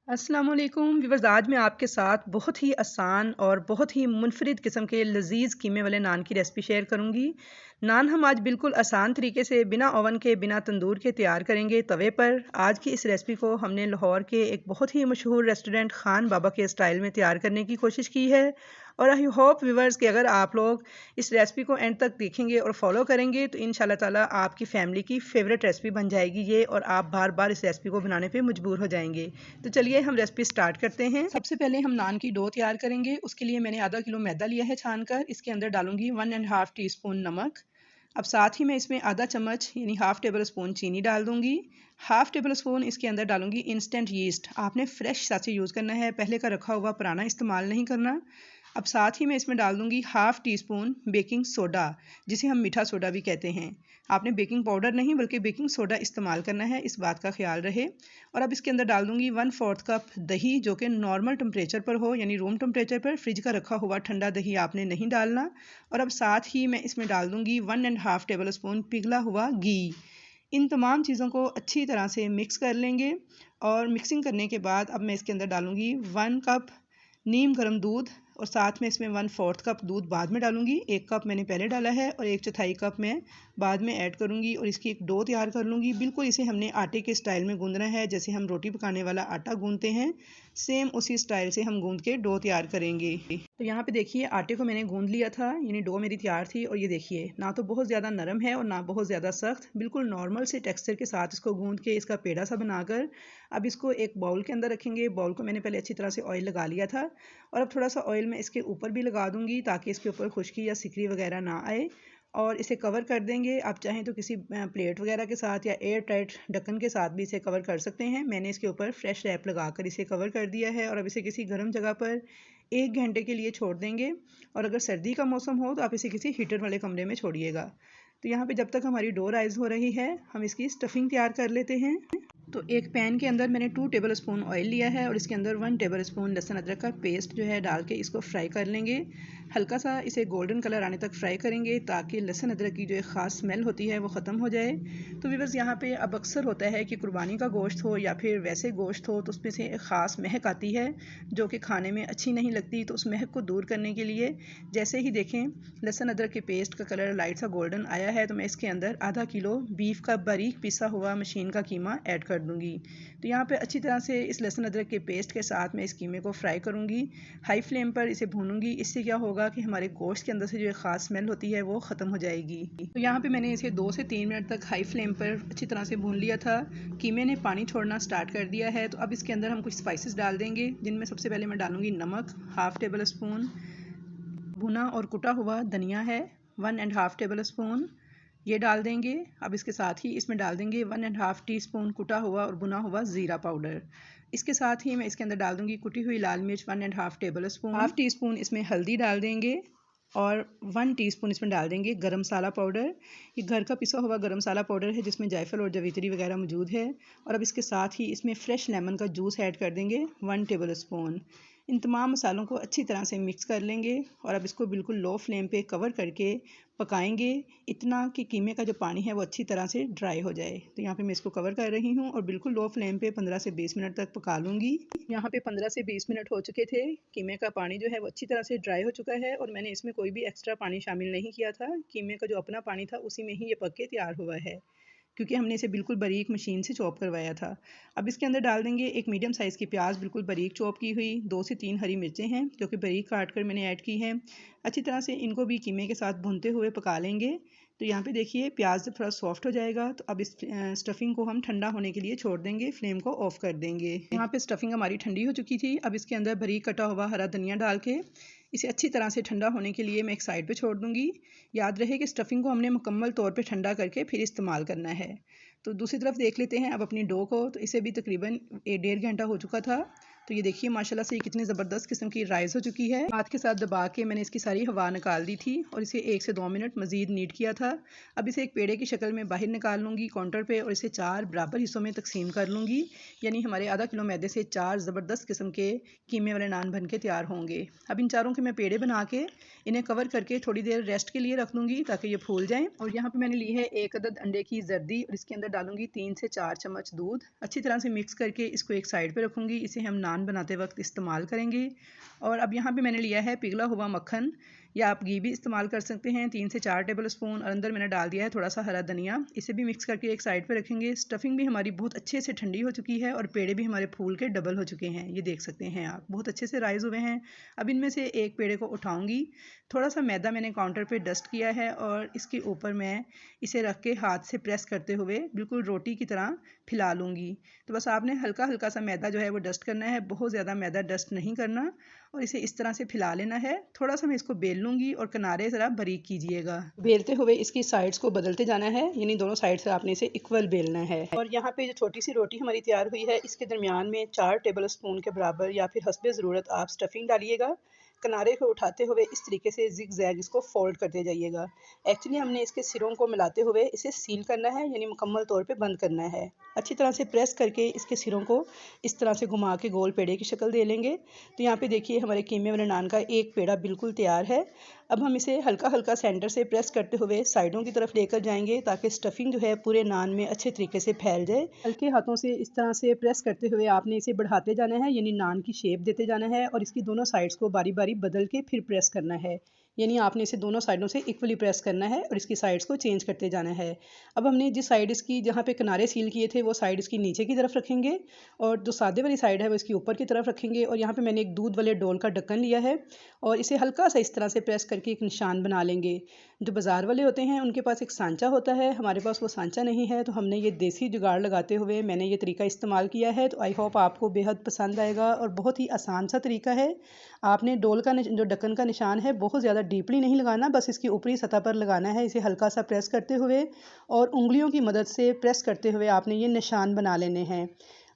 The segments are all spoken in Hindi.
अस्सलाम वालेकुम व्यूअर्स। आज मैं आपके साथ बहुत ही आसान और बहुत ही मुनफरिद किस्म के लजीज कीमे वाले नान की रेसिपी शेयर करूंगी। नान हम आज बिल्कुल आसान तरीके से बिना ओवन के बिना तंदूर के तैयार करेंगे तवे पर। आज की इस रेसिपी को हमने लाहौर के एक बहुत ही मशहूर रेस्टोरेंट खान बाबा के स्टाइल में तैयार करने की कोशिश की है और आई होप व्यूअर्स कि अगर आप लोग इस रेसिपी को एंड तक देखेंगे और फॉलो करेंगे तो इंशाल्लाह ताला आपकी फैमिली की फेवरेट रेसिपी बन जाएगी ये, और आप बार बार इस रेसिपी को बनाने पे मजबूर हो जाएंगे। तो चलिए हम रेसिपी स्टार्ट करते हैं। सबसे पहले हम नान की डो तैयार करेंगे। उसके लिए मैंने आधा किलो मैदा लिया है छान कर। इसके अंदर डालूंगी 1.5 टीस्पून नमक। अब साथ ही मैं इसमें आधा चम्मच यानी हाफ टेबल स्पून चीनी डाल दूंगी। हाफ टेबल स्पून इसके अंदर डालूंगी इंस्टेंट यीस्ट। आपने फ्रेश साथ यूज़ करना है, पहले का रखा हुआ पुराना इस्तेमाल नहीं करना। अब साथ ही मैं इसमें डाल दूंगी half tea spoon baking soda, जिसे हम मीठा सोडा भी कहते हैं। आपने बेकिंग पाउडर नहीं बल्कि बेकिंग सोडा इस्तेमाल करना है, इस बात का ख्याल रहे। और अब इसके अंदर डाल दूंगी 1/4 कप दही, जो कि नॉर्मल टेम्परेचर पर हो यानी रूम टेम्परेचर पर। फ्रिज का रखा हुआ ठंडा दही आपने नहीं डालना। और अब साथ ही मैं इसमें डाल दूंगी 1.5 टेबल स्पून पिघला हुआ घी। इन तमाम चीज़ों को अच्छी तरह से मिक्स कर लेंगे और मिक्सिंग करने के बाद अब मैं इसके अंदर डालूंगी 1 कप नीम गर्म दूध और साथ में इसमें 1/4 कप दूध बाद में डालूंगी। 1 कप मैंने पहले डाला है और 1/4 कप मैं बाद में ऐड करूंगी और इसकी एक डो तैयार कर लूँगी। बिल्कुल इसे हमने आटे के स्टाइल में गूंदना है, जैसे हम रोटी पकाने वाला आटा गूंदते हैं, सेम उसी स्टाइल से हम गूंद के डो तैयार करेंगे। तो यहाँ पे देखिए आटे को मैंने गूंद लिया था, यानी डो मेरी तैयार थी। और ये देखिए ना तो बहुत ज़्यादा नरम है और ना बहुत ज़्यादा सख्त, बिल्कुल नॉर्मल से टेक्सचर के साथ इसको गूंद के इसका पेड़ा सा बनाकर अब इसको एक बाउल के अंदर रखेंगे। बाउल को मैंने पहले अच्छी तरह से ऑयल लगा लिया था और अब थोड़ा सा ऑयल मैं इसके ऊपर भी लगा दूंगी ताकि इसके ऊपर खुश्की या सिकरी वगैरह ना आए। और इसे कवर कर देंगे। आप चाहें तो किसी प्लेट वगैरह के साथ या एयर टाइट ढक्कन के साथ भी इसे कवर कर सकते हैं। मैंने इसके ऊपर फ्रेश रैप लगाकर इसे कवर कर दिया है और अब इसे किसी गर्म जगह पर 1 घंटे के लिए छोड़ देंगे। और अगर सर्दी का मौसम हो तो आप इसे किसी हीटर वाले कमरे में छोड़िएगा। तो यहाँ पे जब तक हमारी डो राइज हो रही है हम इसकी स्टफिंग तैयार कर लेते हैं। तो एक पैन के अंदर मैंने 2 टेबल स्पून ऑयल लिया है और इसके अंदर 1 टेबल स्पून लहसुन अदरक का पेस्ट जो है डाल के इसको फ्राई कर लेंगे। हल्का सा इसे गोल्डन कलर आने तक फ्राई करेंगे ताकि लहसुन अदरक की जो एक ख़ास स्मेल होती है वो ख़त्म हो जाए। तो व्यूअर्स यहाँ पे अब अक्सर होता है कि कुर्बानी का गोश्त हो या फिर वैसे गोश्त हो तो उसमें से एक ख़ास महक आती है जो कि खाने में अच्छी नहीं लगती। तो उस महक को दूर करने के लिए जैसे ही देखें लहसुन अदरक के पेस्ट का कलर लाइट सा गोल्डन आया है तो मैं इसके अंदर आधा किलो बीफ का बारीक पिसा हुआ मशीन का कीमा ऐड कर दूंगी। तो यहाँ पे अच्छी तरह से इस लहसुन अदरक के पेस्ट के साथ मैं इस कीमे को फ्राई करूँगी। हाई फ्लेम पर इसे भूनूंगी। इससे क्या होगा कि हमारे गोश्त के अंदर से जो एक ख़ास स्मेल होती है वो ख़त्म हो जाएगी। तो यहाँ पे मैंने इसे 2 से 3 मिनट तक हाई फ्लेम पर अच्छी तरह से भून लिया था। कीमे ने पानी छोड़ना स्टार्ट कर दिया है। तो अब इसके अंदर हम कुछ स्पाइसेस डाल देंगे, जिनमें सबसे पहले मैं डालूंगी नमक, हाफ टेबल स्पून भुना और कुटा हुआ धनिया है 1.5 टेबल स्पून, ये डाल देंगे। अब इसके साथ ही इसमें डाल देंगे 1.5 टीस्पून कुटा हुआ और भुना हुआ ज़ीरा पाउडर। इसके साथ ही मैं इसके अंदर डाल दूंगी कुटी हुई लाल मिर्च 1.5 table spoon. Half tea spoon इसमें हल्दी डाल देंगे और 1 टीस्पून इसमें डाल देंगे गरम मसाला पाउडर। ये घर का पिसा हुआ गरम मसाला पाउडर है जिसमें जायफल और जवित्री वगैरह मौजूद है। और अब इसके साथ ही इसमें फ्रेश लेमन का जूस ऐड कर देंगे 1 टेबल स्पून। इन तमाम मसालों को अच्छी तरह से मिक्स कर लेंगे और अब इसको बिल्कुल लो फ्लेम पे कवर करके पकाएंगे, इतना कि कीमे का जो पानी है वो अच्छी तरह से ड्राई हो जाए। तो यहाँ पे मैं इसको कवर कर रही हूँ और बिल्कुल लो फ्लेम पे 15 से 20 मिनट तक पका लूँगी। यहाँ पे 15 से 20 मिनट हो चुके थे। कीमे का पानी जो है वो अच्छी तरह से ड्राई हो चुका है और मैंने इसमें कोई भी एक्स्ट्रा पानी शामिल नहीं किया था। कीमे का जो अपना पानी था उसी में ही ये पक के तैयार हुआ है, क्योंकि हमने इसे बिल्कुल बारीक मशीन से चॉप करवाया था। अब इसके अंदर डाल देंगे एक मीडियम साइज़ की प्याज बिल्कुल बारीक चॉप की हुई, 2 से 3 हरी मिर्चें हैं जो कि बारीक काट कर मैंने ऐड की हैं। अच्छी तरह से इनको भी कीमे के साथ भूनते हुए पका लेंगे। तो यहाँ पे देखिए प्याज जब थोड़ा सॉफ्ट हो जाएगा तो अब इस स्टफिंग को हम ठंडा होने के लिए छोड़ देंगे, फ्लेम को ऑफ कर देंगे। यहाँ पे स्टफिंग हमारी ठंडी हो चुकी थी। अब इसके अंदर बारीक कटा हुआ हरा धनिया डाल के इसे अच्छी तरह से ठंडा होने के लिए मैं एक साइड पे छोड़ दूंगी। याद रहे कि स्टफिंग को हमने मुकम्मल तौर पे ठंडा करके फिर इस्तेमाल करना है। तो दूसरी तरफ देख लेते हैं अब अपनी डो को। तो इसे भी तकरीबन 1.5 घंटा हो चुका था। तो ये देखिए माशाल्लाह से ये कितनी ज़बरदस्त किस्म की राइस हो चुकी है। हाथ के साथ दबा के मैंने इसकी सारी हवा निकाल दी थी और इसे 1 से 2 मिनट मज़ीद नीट किया था। अब इसे एक पेड़े की शक्ल में बाहर निकाल लूँगी काउंटर पे और इसे 4 बराबर हिस्सों में तकसीम कर लूँगी। यानी हमारे आधा किलो मैदे से 4 ज़बरदस्त किस्म के कीमे वाले नान बन के तैयार होंगे। अब इन चारों के मैं पेड़े बना के इन्हें कवर करके थोड़ी देर रेस्ट के लिए रख दूँगी ताकि ये फूल जाएँ। और यहाँ पर मैंने ली है 1 अदद अंडे की जर्दी और इसके अंदर डालूँगी 3 से 4 चम्मच दूध। अच्छी तरह से मिक्स करके इसको एक साइड पर रखूँगी। इसे हम नान बनाते वक्त इस्तेमाल करेंगे। और अब यहाँ पे मैंने लिया है पिघला हुआ मक्खन या आप घी भी इस्तेमाल कर सकते हैं, 3 से 4 टेबल स्पून। और अंदर मैंने डाल दिया है थोड़ा सा हरा धनिया। इसे भी मिक्स करके एक साइड पे रखेंगे। स्टफिंग भी हमारी बहुत अच्छे से ठंडी हो चुकी है और पेड़े भी हमारे फूल के डबल हो चुके हैं। ये देख सकते हैं आप, बहुत अच्छे से राइज हुए हैं। अब इनमें से एक पेड़े को उठाऊंगी। थोड़ा सा मैदा मैंने काउंटर पे डस्ट किया है और इसके ऊपर मैं इसे रख के हाथ से प्रेस करते हुए बिल्कुल रोटी की तरह फैला लूँगी। तो बस आपने हल्का हल्का सा मैदा जो है वो डस्ट करना है, बहुत ज़्यादा मैदा डस्ट नहीं करना। और इसे इस तरह से फैला लेना है। थोड़ा सा मैं इसको बेल लूँगी और किनारे ज़रा बारीक कीजिएगा। बेलते हुए इसकी साइड्स को बदलते जाना है, यानी दोनों साइड से आपने इसे इक्वल बेलना है। और यहाँ पे जो छोटी सी रोटी हमारी तैयार हुई है, इसके दरमियान में 4 टेबल स्पून के बराबर या फिर हस्बे ज़रूरत आप स्टफिंग डालिएगा। किनारे को उठाते हुए इस तरीके से जिग जैग इसको फोल्ड करते जाइएगा। एक्चुअली हमने इसके सिरों को मिलाते हुए इसे सील करना है, यानी मुकम्मल तौर पे बंद करना है। अच्छी तरह से प्रेस करके इसके सिरों को इस तरह से घुमा के गोल पेड़े की शक्ल दे लेंगे। तो यहाँ पे देखिए हमारे कीमे वाले नान का एक पेड़ा बिल्कुल तैयार है। अब हम इसे हल्का हल्का सेंटर से प्रेस करते हुए साइडों की तरफ लेकर जाएंगे ताकि स्टफिंग जो है पूरे नान में अच्छे तरीके से फैल जाए। हल्के हाथों से इस तरह से प्रेस करते हुए आपने इसे बढ़ाते जाना है, यानी नान की शेप देते जाना है और इसकी दोनों साइड्स को बारी बारी बदल के फिर प्रेस करना है। यानी आपने इसे दोनों साइडों से इक्वली प्रेस करना है और इसकी साइड्स को चेंज करते जाना है। अब हमने जिस साइड इसकी जहाँ पे किनारे सील किए थे वो साइड इसकी नीचे की तरफ रखेंगे और जो सादे वाली साइड है वो इसकी ऊपर की तरफ रखेंगे। और यहाँ पे मैंने एक दूध वाले डोल का ढक्कन लिया है और इसे हल्का सा इस तरह से प्रेस करके एक निशान बना लेंगे। जो बाज़ार वाले होते हैं उनके पास एक सांचा होता है, हमारे पास वो सांचा नहीं है, तो हमने ये देसी जुगाड़ लगाते हुए मैंने ये तरीका इस्तेमाल किया है। तो आई होप आपको बेहद पसंद आएगा और बहुत ही आसान सा तरीका है। आपने डोल का जो ढक्कन का निशान है बहुत ज़्यादा डीपली नहीं लगाना, बस इसकी ऊपरी सतह पर लगाना है। इसे हल्का सा प्रेस करते हुए और उंगलियों की मदद से प्रेस करते हुए आपने ये निशान बना लेने हैं।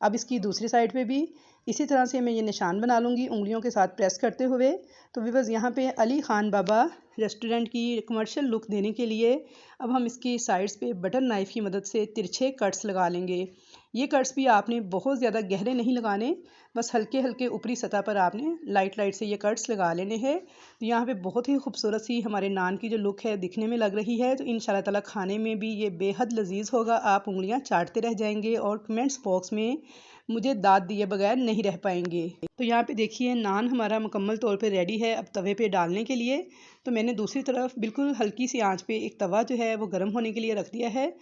अब इसकी दूसरी साइड पे भी इसी तरह से मैं ये निशान बना लूँगी उंगलियों के साथ प्रेस करते हुए। तो व्यूअर्स यहाँ पे अली खान बाबा रेस्टोरेंट की कमर्शियल लुक देने के लिए अब हम इसकी साइड्स पे बटन नाइफ़ की मदद से तिरछे कट्स लगा लेंगे। ये कट्स भी आपने बहुत ज़्यादा गहरे नहीं लगाने, बस हल्के हल्के ऊपरी सतह पर आपने लाइट लाइट से ये कट्स लगा लेने हैं। तो यहाँ पे बहुत ही खूबसूरत सी हमारे नान की जो लुक है दिखने में लग रही है। तो इंशाल्लाह ताला खाने में भी ये बेहद लजीज होगा, आप उंगलियाँ चाटते रह जाएंगे और कमेंट्स बॉक्स में मुझे दाद दिए बगैर नहीं रह पाएंगे। तो यहाँ पे देखिए नान हमारा मुकम्मल तौर पे रेडी है अब तवे पे डालने के लिए। तो मैंने दूसरी तरफ बिल्कुल हल्की सी आंच पे एक तवा जो है वो गर्म होने के लिए रख दिया है।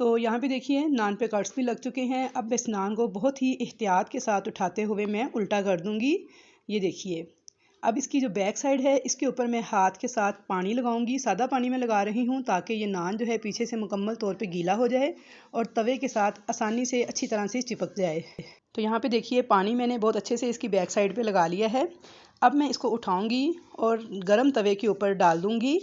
तो यहाँ पे देखिए नान पे कट्स भी लग चुके हैं। अब इस नान को बहुत ही एहतियात के साथ उठाते हुए मैं उल्टा कर दूँगी। ये देखिए अब इसकी जो बैक साइड है इसके ऊपर मैं हाथ के साथ पानी लगाऊंगी। सादा पानी में लगा रही हूँ ताकि ये नान जो है पीछे से मुकम्मल तौर पे गीला हो जाए और तवे के साथ आसानी से अच्छी तरह से चिपक जाए। तो यहाँ पे देखिए पानी मैंने बहुत अच्छे से इसकी बैक साइड पे लगा लिया है। अब मैं इसको उठाऊंगी और गरम तवे के ऊपर डाल दूँगी।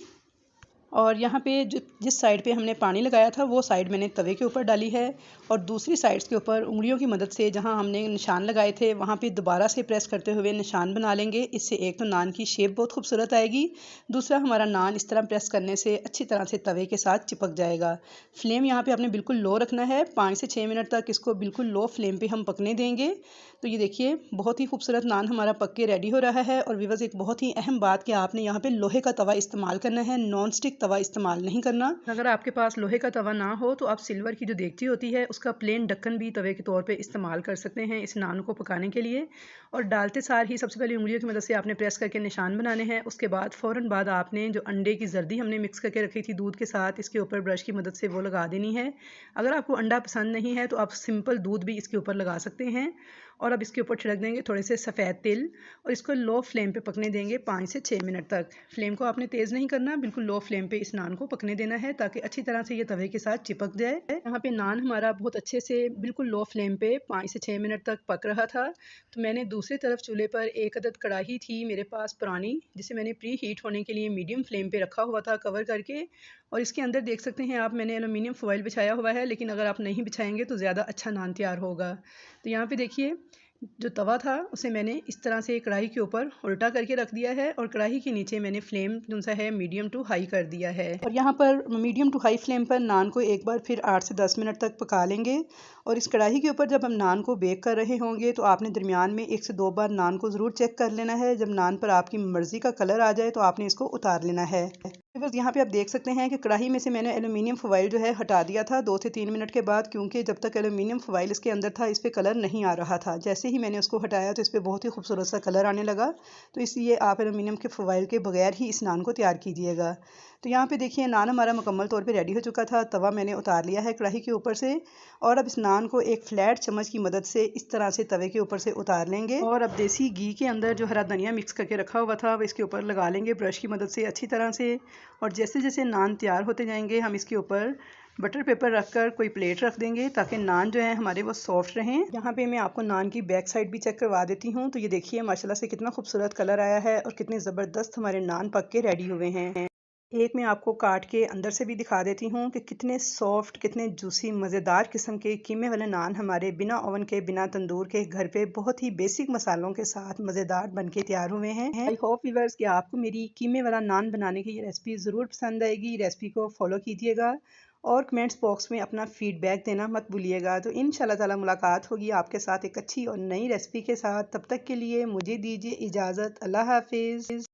और यहाँ पे जिस साइड पे हमने पानी लगाया था वो साइड मैंने तवे के ऊपर डाली है और दूसरी साइड्स के ऊपर उंगलियों की मदद से जहाँ हमने निशान लगाए थे वहाँ पे दोबारा से प्रेस करते हुए निशान बना लेंगे। इससे एक तो नान की शेप बहुत खूबसूरत आएगी, दूसरा हमारा नान इस तरह प्रेस करने से अच्छी तरह से तवे के साथ चिपक जाएगा। फ्लेम यहाँ पर आपने बिल्कुल लो रखना है, 5 से 6 मिनट तक इसको बिल्कुल लो फ्लेम पर हम पकने देंगे। तो ये देखिए बहुत ही खूबसूरत नान हमारा पक के रेडी हो रहा है। और व्यूअर्स एक बहुत ही अहम बात कि आपने यहाँ पे लोहे का तवा इस्तेमाल करना है, नॉन स्टिक तवा इस्तेमाल नहीं करना। अगर आपके पास लोहे का तवा ना हो तो आप सिल्वर की जो देगची होती है उसका प्लेन ढक्कन भी तवे के तौर पे इस्तेमाल कर सकते हैं इस नान को पकाने के लिए। और डालते सार ही सबसे पहले उंगलियों की मदद से आपने प्रेस करके निशान बनाने हैं। उसके बाद फ़ौरन बाद आपने जो अंडे की जर्दी हमने मिक्स करके रखी थी दूध के साथ, इसके ऊपर ब्रश की मदद से वो लगा देनी है। अगर आपको अंडा पसंद नहीं है तो आप सिंपल दूध भी इसके ऊपर लगा सकते हैं। और अब इसके ऊपर छिड़क देंगे थोड़े से सफ़ेद तिल और इसको लो फ्लेम पे पकने देंगे 5 से 6 मिनट तक। फ्लेम को आपने तेज़ नहीं करना, बिल्कुल लो फ्लेम पे इस नान को पकने देना है ताकि अच्छी तरह से ये तवे के साथ चिपक जाए। यहाँ पे नान हमारा बहुत अच्छे से बिल्कुल लो फ्लेम पे 5 से 6 मिनट तक पक रहा था। तो मैंने दूसरी तरफ चूल्हे पर एक अदद कढ़ाई थी मेरे पास पुरानी, जिसे मैंने प्री हीट होने के लिए मीडियम फ्लेम पे रखा हुआ था कवर करके। और इसके अंदर देख सकते हैं आप मैंने एलुमिनियम फॉइल बिछाया हुआ है, लेकिन अगर आप नहीं बिछाएंगे तो ज़्यादा अच्छा नान तैयार होगा। तो यहाँ पे देखिए जो तवा था उसे मैंने इस तरह से कढ़ाई के ऊपर उल्टा करके रख दिया है और कढ़ाई के नीचे मैंने फ्लेम जो सा है मीडियम टू हाई कर दिया है। और यहाँ पर मीडियम टू हाई फ्लेम पर नान को एक बार फिर 8 से 10 मिनट तक पका लेंगे। और इस कढ़ाई के ऊपर जब हम नान को बेक कर रहे होंगे तो आपने दरमियान में 1 से 2 बार नान को ज़रूर चेक कर लेना है। जब नान पर आपकी मर्ज़ी का कलर आ जाए तो आपने इसको उतार लेना है। बस यहाँ पे आप देख सकते हैं कि कढ़ाई में से मैंने एल्युमिनियम फॉइल जो है हटा दिया था 2 से 3 मिनट के बाद, क्योंकि जब तक एल्युमिनियम फॉइल इसके अंदर था इस पर कलर नहीं आ रहा था। जैसे ही मैंने उसको हटाया तो इस पर बहुत ही खूबसूरत सा कलर आने लगा। तो इसलिए आप एल्युमिनियम के फॉइल के बगैर ही इस नान को तैयार कीजिएगा। तो यहाँ पे देखिए नान हमारा मुकम्मल तौर पे रेडी हो चुका था। तवा मैंने उतार लिया है कढ़ाई के ऊपर से और अब इस नान को एक फ्लैट चम्मच की मदद से इस तरह से तवे के ऊपर से उतार लेंगे। और अब देसी घी के अंदर जो हरा धनिया मिक्स करके रखा हुआ था वो इसके ऊपर लगा लेंगे ब्रश की मदद से अच्छी तरह से। और जैसे जैसे नान तैयार होते जाएंगे हम इसके ऊपर बटर पेपर रखकर कोई प्लेट रख देंगे ताकि नान जो है हमारे वो सॉफ्ट रहें। यहाँ पे मैं आपको नान की बैक साइड भी चेक करवा देती हूँ। तो ये देखिए माशाल्लाह से कितना खूबसूरत कलर आया है और कितने ज़बरदस्त हमारे नान पक के रेडी हुए हैं। एक मैं आपको काट के अंदर से भी दिखा देती हूँ कि कितने सॉफ्ट, कितने जूसी, मज़ेदार किस्म के कीमे वाले नान हमारे बिना ओवन के, बिना तंदूर के घर पे बहुत ही बेसिक मसालों के साथ मज़ेदार बनके तैयार हुए हैं। आई होप व्यूअर्स कि आपको मेरी कीमे वाला नान बनाने की ये रेसिपी ज़रूर पसंद आएगी। रेसिपी को फॉलो कीजिएगा और कमेंट्स बॉक्स में अपना फीडबैक देना मत भूलिएगा। तो इंशाल्लाह ताला मुलाकात होगी आपके साथ एक अच्छी और नई रेसिपी के साथ। तब तक के लिए मुझे दीजिए इजाज़त। अल्लाह हाफिज़।